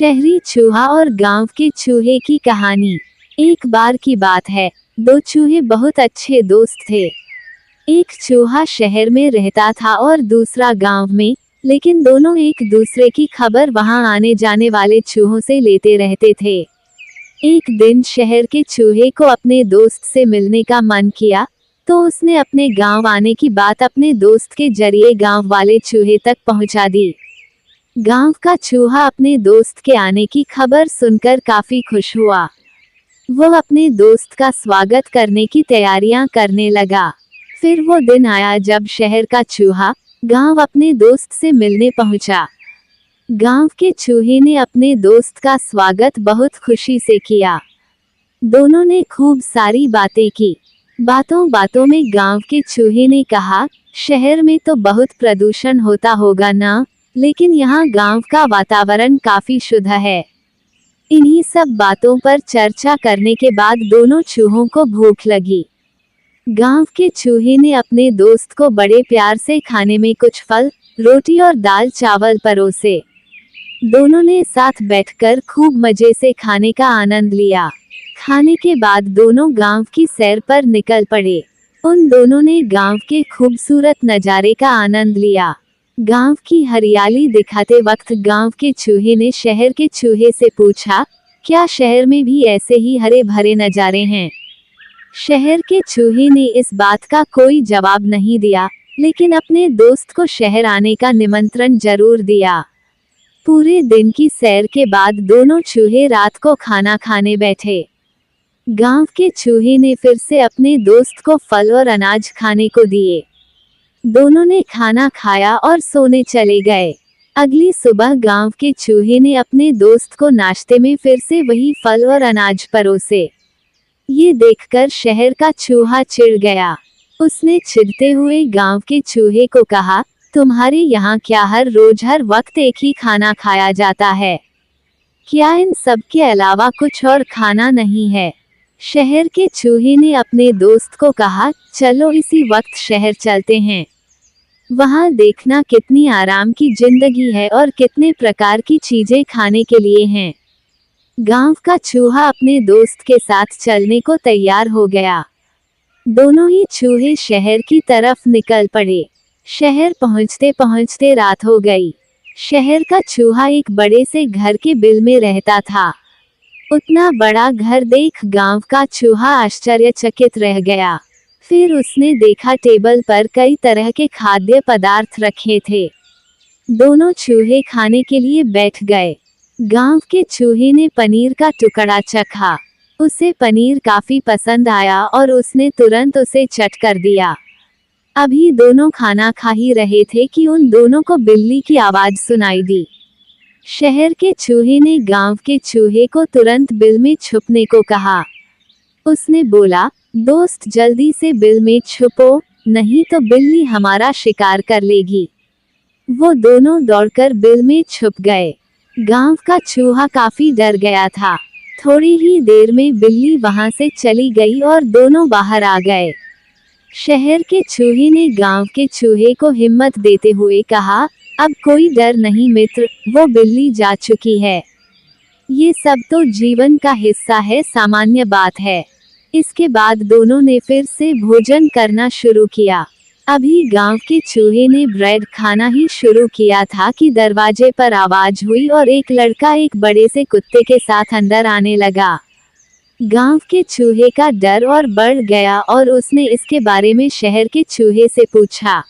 शहरी चूहा और गांव के चूहे की कहानी। एक बार की बात है, दो चूहे बहुत अच्छे दोस्त थे। एक चूहा शहर में रहता था और दूसरा गांव में, लेकिन दोनों एक दूसरे की खबर वहां आने जाने वाले चूहों से लेते रहते थे। एक दिन शहर के चूहे को अपने दोस्त से मिलने का मन किया, तो उसने अपने गांव आने की बात अपने दोस्त के जरिए गांव वाले चूहे तक पहुंचा दी। गांव का चूहा अपने दोस्त के आने की खबर सुनकर काफी खुश हुआ। वो अपने दोस्त का स्वागत करने की तैयारियां करने लगा। फिर वो दिन आया जब शहर का चूहा गांव अपने दोस्त से मिलने पहुंचा। गांव के चूहे ने अपने दोस्त का स्वागत बहुत खुशी से किया। दोनों ने खूब सारी बातें की। बातों बातों में गांव के चूहे ने कहा, शहर में तो बहुत प्रदूषण होता होगा ना, लेकिन यहाँ गांव का वातावरण काफी शुद्ध है। इन्हीं सब बातों पर चर्चा करने के बाद दोनों चूहों को भूख लगी। गांव के चूहे ने अपने दोस्त को बड़े प्यार से खाने में कुछ फल, रोटी और दाल चावल परोसे। दोनों ने साथ बैठकर खूब मजे से खाने का आनंद लिया। खाने के बाद दोनों गांव की सैर पर निकल पड़े। उन दोनों ने गांव के खूबसूरत नज़ारे का आनंद लिया। गांव की हरियाली दिखाते वक्त गांव के चूहे ने शहर के चूहे से पूछा, क्या शहर में भी ऐसे ही हरे भरे नज़ारे हैं? शहर के चूहे ने इस बात का कोई जवाब नहीं दिया, लेकिन अपने दोस्त को शहर आने का निमंत्रण जरूर दिया। पूरे दिन की सैर के बाद दोनों चूहे रात को खाना खाने बैठे। गांव के चूहे ने फिर से अपने दोस्त को फल और अनाज खाने को दिए। दोनों ने खाना खाया और सोने चले गए। अगली सुबह गांव के चूहे ने अपने दोस्त को नाश्ते में फिर से वही फल और अनाज परोसे। ये देखकर शहर का चूहा चिढ़ गया। उसने चिढ़ते हुए गांव के चूहे को कहा, तुम्हारे यहाँ क्या हर रोज हर वक्त एक ही खाना खाया जाता है? क्या इन सब के अलावा कुछ और खाना नहीं है? शहर के चूहे ने अपने दोस्त को कहा, चलो इसी वक्त शहर चलते हैं। वहाँ देखना कितनी आराम की जिंदगी है और कितने प्रकार की चीजें खाने के लिए हैं। गांव का चूहा अपने दोस्त के साथ चलने को तैयार हो गया। दोनों ही चूहे शहर की तरफ निकल पड़े। शहर पहुँचते पहुँचते रात हो गई। शहर का चूहा एक बड़े से घर के बिल में रहता था। उतना बड़ा घर देख गांव का चूहा आश्चर्यचकित रह गया। फिर उसने देखा टेबल पर कई तरह के खाद्य पदार्थ रखे थे। दोनों चूहे खाने के लिए बैठ गए। गांव के चूहे ने पनीर का टुकड़ा चखा। उसे पनीर काफी पसंद आया और उसने तुरंत उसे चट कर दिया। अभी दोनों खाना खा ही रहे थे कि उन दोनों को बिल्ली की आवाज सुनाई दी। शहर के चूहे ने गांव के चूहे को तुरंत बिल में छुपने को कहा। उसने बोला, दोस्त जल्दी से बिल में छुपो, नहीं तो बिल्ली हमारा शिकार कर लेगी। वो दोनों दौड़कर बिल में छुप गए। गांव का चूहा काफी डर गया था। थोड़ी ही देर में बिल्ली वहां से चली गई और दोनों बाहर आ गए। शहर के चूहे ने गांव के चूहे को हिम्मत देते हुए कहा, अब कोई डर नहीं मित्र, वो बिल्ली जा चुकी है। ये सब तो जीवन का हिस्सा है, सामान्य बात है। इसके बाद दोनों ने फिर से भोजन करना शुरू किया। अभी गांव के चूहे ने ब्रेड खाना ही शुरू किया था कि दरवाजे पर आवाज हुई और एक लड़का एक बड़े से कुत्ते के साथ अंदर आने लगा। गांव के चूहे का डर और बढ़ गया और उसने इसके बारे में शहर के चूहे से पूछा।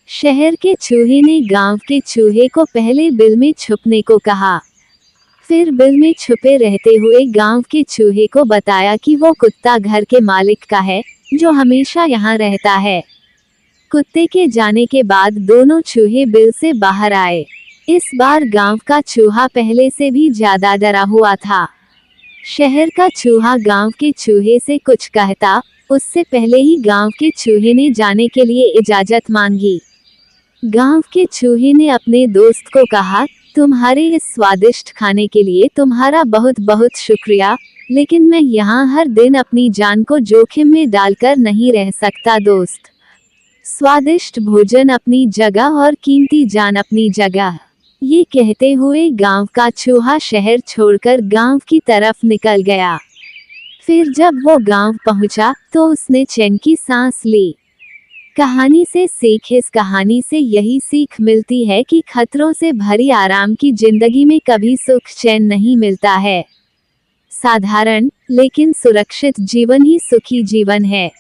शहर के चूहे ने गांव के चूहे को पहले बिल में छुपने को कहा। फिर बिल में छुपे रहते हुए गांव के चूहे को बताया कि वो कुत्ता घर के मालिक का है, जो हमेशा यहाँ रहता है। कुत्ते के जाने के बाद दोनों चूहे बिल से बाहर आए। इस बार गांव का चूहा पहले से भी ज्यादा डरा हुआ था। शहर का चूहा गांव के चूहे से कुछ कहता, उससे पहले ही गांव के चूहे ने जाने के लिए इजाजत मांगी। गांव के चूहे ने अपने दोस्त को कहा, तुम्हारे इस स्वादिष्ट खाने के लिए तुम्हारा बहुत बहुत शुक्रिया, लेकिन मैं यहाँ हर दिन अपनी जान को जोखिम में डालकर नहीं रह सकता दोस्त। स्वादिष्ट भोजन अपनी जगह और कीमती जान अपनी जगह। ये कहते हुए गांव का चूहा शहर छोड़कर गांव की तरफ निकल गया। फिर जब वो गांव पहुंचा तो उसने चैन की सांस ली। कहानी से सीख। इस कहानी से यही सीख मिलती है कि खतरों से भरी आराम की जिंदगी में कभी सुख चैन नहीं मिलता है। साधारण लेकिन सुरक्षित जीवन ही सुखी जीवन है।